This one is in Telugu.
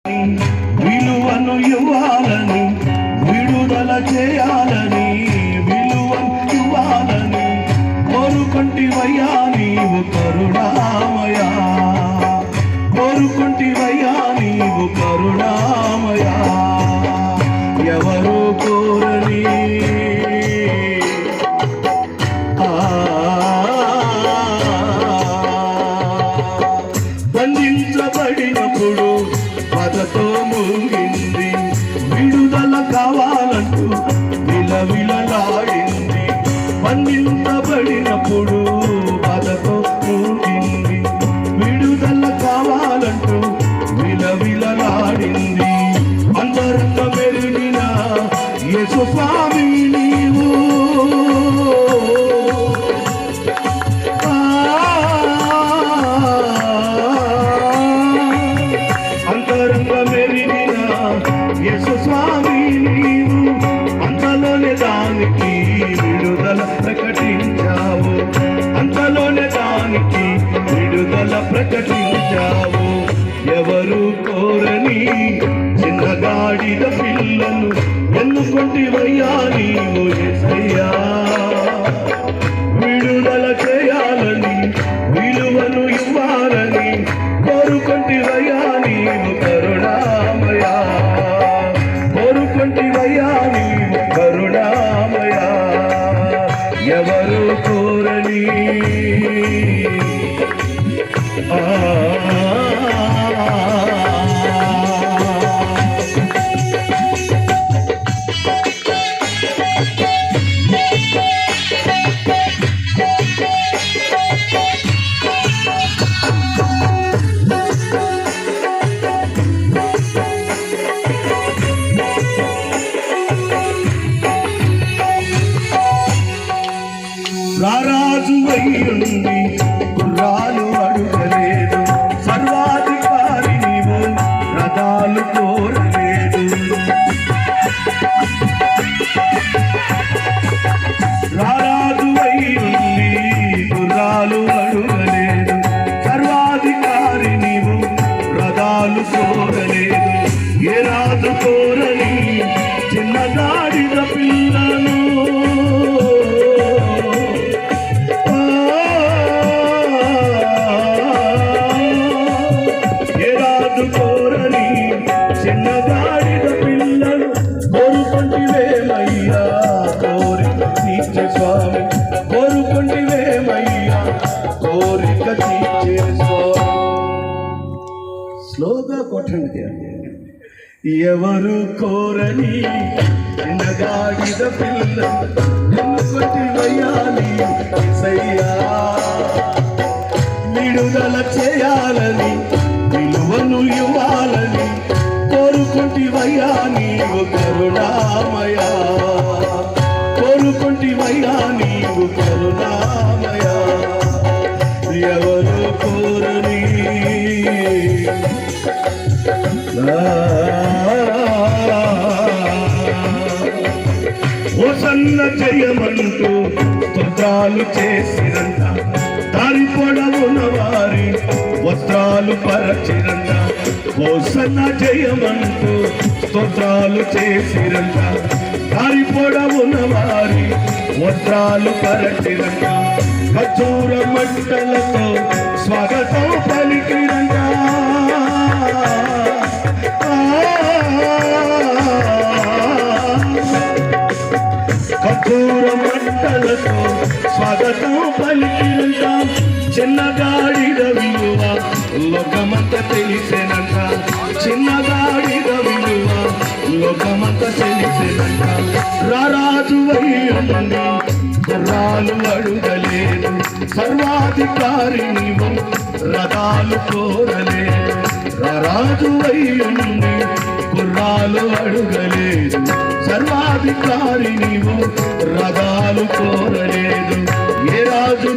విలువను ఇవ్వాలని విడుదల చేయాలని విలువను ఇవ్వాలని కోరుకుంటివయ్యా నీవు కరుణామయా కోరుకుంటివయ్యా నీవు కరుణామయా ఎవరు కోరని బంధించబడినప్పుడు బాధతో మూగింది విడుదల కావాలంటూ విలవిలలాడింది బంధించబడినప్పుడు బాధతో మూగింది విడుదల కావాలంటూ విలవిలలాడింది అంతరంగ మెరిగిన యేసు స్వామి నీవు యేసు స్వామి నీవు అంతలోనే దానికి విడుదల ప్రకటించావు అంతలోనే దానికి విడుదల ప్రకటించావు ఎవరు కోరని చిన్నగాడిద పిల్లలు ఎన్నుకొంటివయ్యా నీవు యేసయ్యా విడుదల చేయాలని విలువను ఇవ్వాలని కోరుకొంటివయ్యా నీవు కరుణామయా కోరుకొంటివయ్యా నీవు కరుణామయా ఎవరు కోరని రారాజు అయ్యుండి గుర్రాలు అడుగలేదు సర్వాధికారి నీవు రథాలు కోరలేదు రారాజు అయ్యుండి గుర్రాలు అడుగలేదు సర్వాధికారి నీవు రథాలు కోరలేదు ఏ రాజు కోరని చిన్నదాడిన పిల్లను కోరని చిన్నగాడిద పిల్లలు కోరుకుంటివేమయ్యా కోరిక తీర్చే స్వామి కోరుకుంటివేమయ్యా కోరిక తీర్చే స్వామి స్లోగా కొట్టండి ఎవరు కోరని చిన్నగాడిద పిల్లలు ఎన్నుకొంటివయ్యా యేసయ్యా విడుదల చేయాలని విలువను ఇవ్వాలని కోరుకుంటివయ్యా నీవు కరుణామయా కోరుకుంటివయ్యా నీవు కరుణామయా ఎవరు కోరని హోసన్న జయమంటూ స్తోత్రాలు చేసినంత దారి పొడవున వారి వస్త్రాలు పరచిరంత హోసన్న జయమంటూ స్తోత్రాలు చేసిరంత దారి పొడవున వారి వస్త్రాలు పరచిరంత ఖర్జూర మంటలతో స్వాగతం పలికిరంత ఖర్జూర మంటలతో స్వాగతం పలికిరంత చిన్నగాడిద విలువ లోకమంత తెలిసేనంట చిన్నగాడిద విలువ లోకమంత తెలిసేనంట రారాజు అయ్యుండి గుర్రాలు అడుగలేదు సర్వాధికారి నీవు రథాలు కోరలేదు రారాజు అయ్యుండి గుర్రాలు అడుగలేదు సర్వాధికారి నీవు రథాలు కోరలేదు ఏ రాజు